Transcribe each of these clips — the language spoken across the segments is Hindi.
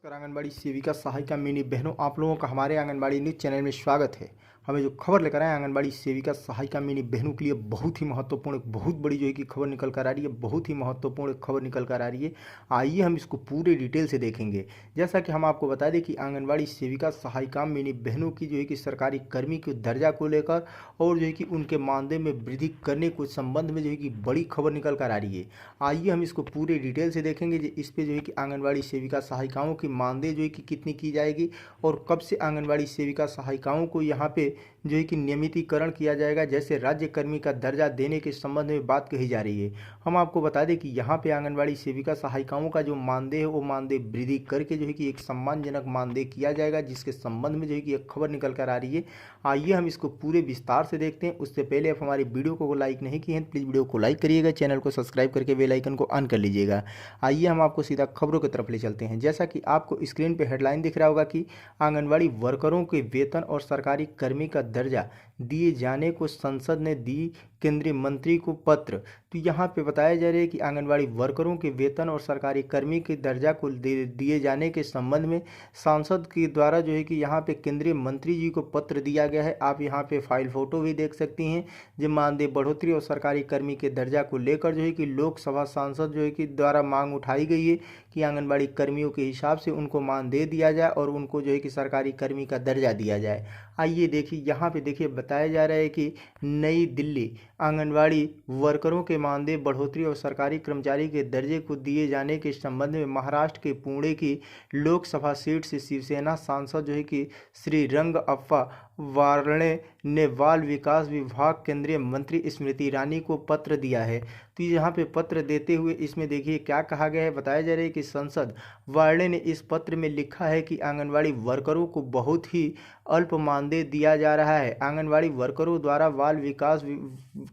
नमस्कार आंगनबाड़ी सेविका सहायिका मिनी बहनों, आप लोगों का हमारे आंगनबाड़ी न्यूज चैनल में स्वागत है। हमें जो खबर लेकर आए आंगनबाड़ी सेविका सहायिका मिनी बहनों के लिए बहुत ही महत्वपूर्ण, बहुत बड़ी जो है कि खबर निकल कर आ रही है। बहुत ही महत्वपूर्ण खबर निकल कर आ रही है। आइए हम इसको पूरे डिटेल से देखेंगे। जैसा कि हम आपको बता दें कि आंगनबाड़ी सेविका सहायिका मिनी बहनों की जो है कि सरकारी कर्मी के दर्जा को लेकर और जो है कि उनके मानदेय में वृद्धि करने के संबंध में जो है कि बड़ी खबर निकल कर आ रही है। आइए हम इसको पूरे डिटेल से देखेंगे। इस पे जो है कि आंगनबाड़ी सेविका सहायिकाओं की मानदेय जो है कि कितनी की जाएगी और कब से आंगनबाड़ी सेविका सहायिकाओं को यहाँ पे जो है कि नियमितीकरण किया जाएगा, जैसे राज्य कर्मी का दर्जा देने के संबंध में बात कही जा रही है। हम आपको बता दें कि यहाँ पे आंगनबाड़ी सेविका सहायिकाओं का जो मानदेय है वो मानदेय वृद्धि करके जो है कि एक सम्मानजनक मानदेय किया जाएगा, जिसके संबंध में जो है कि एक खबर निकल कर आ रही है। आइए हम इसको पूरे विस्तार से देखते हैं। उससे पहले आप हमारी वीडियो को लाइक नहीं किए हैं, प्लीज़ वीडियो को लाइक करिएगा, चैनल को सब्सक्राइब करके बेल आइकन को ऑन कर लीजिएगा। आइए हम आपको सीधा खबरों की तरफ ले चलते हैं। जैसा कि आपको स्क्रीन पे हेडलाइन दिख रहा होगा कि आंगनबाड़ी वर्करों के वेतन और सरकारी कर्मी का दर्जा दिए जाने को संसद ने दी केंद्रीय मंत्री को पत्र। तो यहाँ पे बताया जा रहा है कि आंगनबाड़ी वर्करों के वेतन और सरकारी कर्मी के दर्जा को दिए जाने के संबंध में सांसद के द्वारा जो है कि यहाँ पे केंद्रीय मंत्री जी को पत्र दिया गया है। आप यहाँ पे फाइल फोटो भी देख सकती हैं। जो मानदेय बढ़ोतरी और सरकारी कर्मी के दर्जा को लेकर जो है कि लोकसभा सांसद जो है कि द्वारा मांग उठाई गई है कि आंगनबाड़ी कर्मियों के हिसाब से उनको मानदेय दिया जाए और उनको जो है कि सरकारी कर्मी का दर्जा दिया जाए। आइए देखिए, यहाँ पे देखिए बताया जा रहा है कि नई दिल्ली आंगनबाड़ी वर्करों के मानदेय बढ़ोतरी और सरकारी कर्मचारी के दर्जे को दिए जाने के संबंध में महाराष्ट्र के पुणे की लोकसभा सीट से शिवसेना सांसद जो है कि श्री रंगअप्पा वार्णे ने बाल विकास विभाग केंद्रीय मंत्री स्मृति ईरानी को पत्र दिया है। तो यहाँ पे पत्र देते हुए इसमें देखिए क्या कहा गया है। बताया जा रहा है कि सांसद वार्णे ने इस पत्र में लिखा है कि आंगनबाड़ी वर्करों को बहुत ही अल्प मानदेय दिया जा रहा है। आंगनबाड़ी वर्करों द्वारा बाल विकास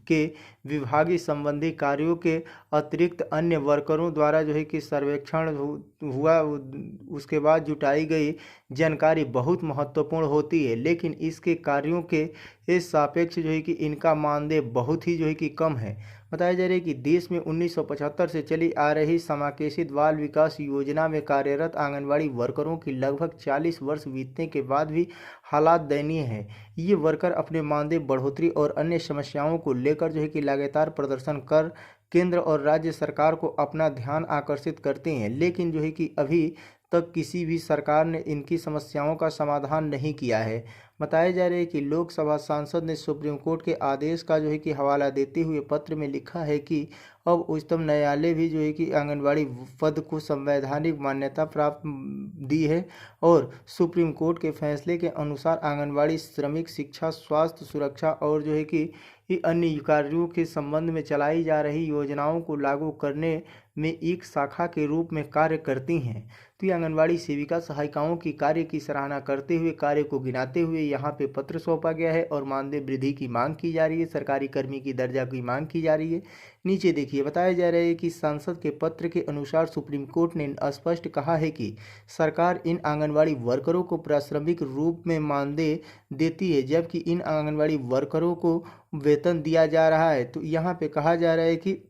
के विभागीय संबंधी कार्यों के अतिरिक्त अन्य वर्करों द्वारा जो है कि सर्वेक्षण हुआ, उसके बाद जुटाई गई जानकारी बहुत महत्वपूर्ण होती है, लेकिन इसके कार्यों के इस सापेक्ष जो है कि इनका मानदेय बहुत ही जो है कि कम है। बताया जा रहा है कि देश में 1975 से चली आ रही समावेशित बाल विकास योजना में कार्यरत आंगनबाड़ी वर्करों की लगभग 40 वर्ष बीतने के बाद भी हालात दयनीय है। ये वर्कर अपने मानदेय बढ़ोतरी और अन्य समस्याओं को लेकर जो है कि लगातार प्रदर्शन कर केंद्र और राज्य सरकार को अपना ध्यान आकर्षित करते हैं, लेकिन जो है कि अभी तक किसी भी सरकार ने इनकी समस्याओं का समाधान नहीं किया है। बताया जा रहा है कि लोकसभा सांसद ने सुप्रीम कोर्ट के आदेश का जो है कि हवाला देते हुए पत्र में लिखा है कि अब उच्चतम न्यायालय भी जो है कि आंगनबाड़ी पद को संवैधानिक मान्यता प्राप्त दी है और सुप्रीम कोर्ट के फैसले के अनुसार आंगनबाड़ी श्रमिक शिक्षा, स्वास्थ्य, सुरक्षा और जो है कि अन्य कार्यों के संबंध में चलाई जा रही योजनाओं को लागू करने में एक शाखा के रूप में कार्य करती हैं। तो ये आंगनबाड़ी सेविका सहायिकाओं की कार्य की सराहना करते हुए, कार्य को गिनाते हुए यहाँ पे पत्र सौंपा गया है और मानदेय वृद्धि की मांग की जा रही है, सरकारी कर्मी की दर्जा की मांग की जा रही है। नीचे देखिए बताया जा रहा है कि सांसद के पत्र के अनुसार सुप्रीम कोर्ट ने स्पष्ट कहा है कि सरकार इन आंगनबाड़ी वर्करों को प्राश्रमिक रूप में मानदेय देती है, जबकि इन आंगनबाड़ी वर्करों को वेतन दिया जा रहा है। तो यहाँ पे कहा जा रहा है कि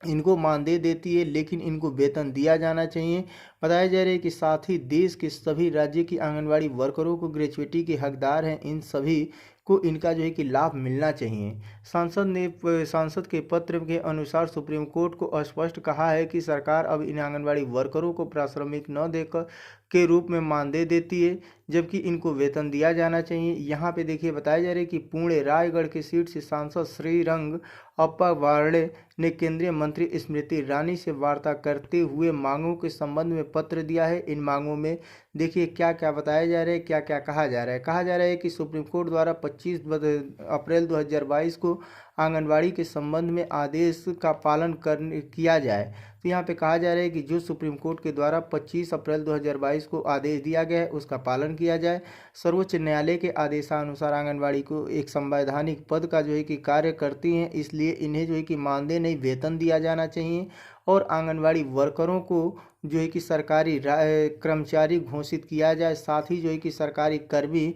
इनको मानदेय देती है लेकिन इनको वेतन दिया जाना चाहिए। बताया जा रहा है कि साथ ही देश के सभी राज्य की आंगनबाड़ी वर्करों को ग्रेच्युटी के हकदार हैं, इन सभी को इनका जो है कि लाभ मिलना चाहिए। सांसद के पत्र के अनुसार सुप्रीम कोर्ट को स्पष्ट कहा है कि सरकार अब इन आंगनबाड़ी वर्करों को प्राश्रमिक न देकर के रूप में मानदेय देती है, जबकि इनको वेतन दिया जाना चाहिए। यहाँ पे देखिए बताया जा रहा है कि पुणे रायगढ़ की सीट से सांसद श्री रंगअप्पा वार्णे ने केंद्रीय मंत्री स्मृति ईरानी से वार्ता करते हुए मांगों के संबंध में पत्र दिया है। इन मांगों में देखिए क्या क्या बताया जा रहा है, क्या क्या कहा जा रहा है। कहा जा रहा है कि सुप्रीम कोर्ट द्वारा 25 अप्रैल 2022 को आंगनबाड़ी के संबंध में आदेश का पालन किया जाए। तो यहाँ पे कहा जा रहा है कि जो सुप्रीम कोर्ट के द्वारा 25 अप्रैल 2022 को आदेश दिया गया है उसका पालन किया जाए। सर्वोच्च न्यायालय के आदेशानुसार आंगनबाड़ी को एक संवैधानिक पद का जो है कि कार्य करती हैं, इसलिए इन्हें जो है कि मानदेय नहीं वेतन दिया जाना चाहिए और आंगनबाड़ी वर्करों को जो है कि सरकारी कर्मचारी घोषित किया जाए। साथ ही जो है कि सरकारी कर्मी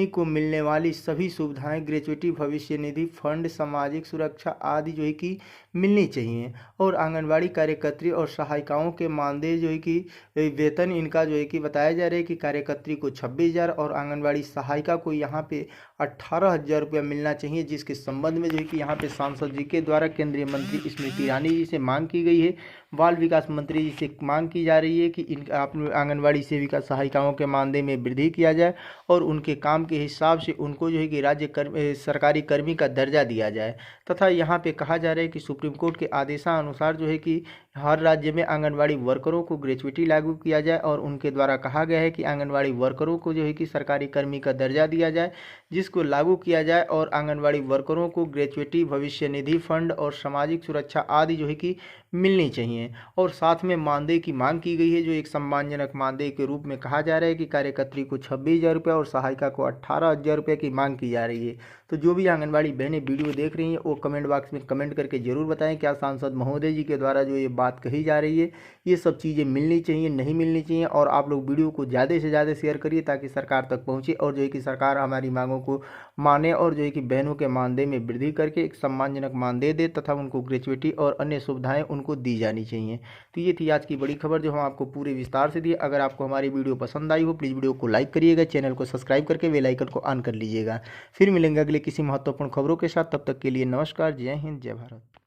को मिलने वाली सभी सुविधाएं, ग्रेच्युटी, भविष्य निधि, फंड, सामाजिक सुरक्षा आदि जो है कि मिलनी चाहिए। और आंगनबाड़ी कार्यकर्त्री और सहायिकाओं के मानदेय जो है कि वेतन इनका जो है कि बताया जा रहा है कि कार्यकर्त्री को 26,000 और आंगनबाड़ी सहायिका को यहाँ पे 18,000 रुपया मिलना चाहिए, जिसके संबंध में जो है कि यहाँ पे सांसद जी के द्वारा केंद्रीय मंत्री स्मृति ईरानी जी से मांग की गई है। बाल विकास मंत्री जी से मांग की जा रही है कि इन आंगनबाड़ी सेविका सहायिकाओं के मानदेय में वृद्धि किया जाए और उनके काम के हिसाब से उनको जो है कि सरकारी कर्मी का दर्जा दिया जाए। तथा यहाँ पे कहा जा रहा है कि सुप्रीम कोर्ट के आदेशानुसार जो है कि हर राज्य में आंगनबाड़ी वर्करों को ग्रेच्युटी लागू किया जाए और उनके द्वारा कहा गया है कि आंगनबाड़ी वर्करों को जो है कि सरकारी कर्मी का दर्जा दिया जाए, जिसको लागू किया जाए और आंगनबाड़ी वर्करों को ग्रेच्युटी, भविष्य निधि, फंड और सामाजिक सुरक्षा आदि जो है कि मिलनी चाहिए। और साथ में मानदेय की मांग की गई है, जो एक सम्मानजनक मानदेय के रूप में कहा जा रहा है कि कार्यकर्त्री को 26,000 रुपये और सहायिका को 18,000 रुपये की मांग की जा रही है। तो जो भी आंगनबाड़ी बहनें वीडियो देख रही हैं वो कमेंट बॉक्स में कमेंट करके जरूर बताएं, क्या सांसद महोदय जी के द्वारा जो ये बात कही जा रही है ये सब चीज़ें मिलनी चाहिए, नहीं मिलनी चाहिए। और आप लोग वीडियो को ज़्यादा से ज़्यादा शेयर करिए ताकि सरकार तक पहुँचे और जो है कि सरकार हमारी मांगों को माने और जो है कि बहनों के मानदेय में वृद्धि करके एक सम्मानजनक मानदेय दे तथा उनको ग्रेच्युटी और अन्य सुविधाएं उनको दी जानी चाहिए। तो ये थी आज की बड़ी खबर जो हम आपको पूरे विस्तार से दिए। अगर आपको हमारी वीडियो पसंद आई हो प्लीज़ वीडियो को लाइक करिएगा, चैनल को सब्सक्राइब करके बेल आइकन को ऑन कर लीजिएगा। फिर मिलेंगे अगले किसी महत्वपूर्ण खबरों के साथ, तब तक के लिए नमस्कार, जय हिंद, जय भारत।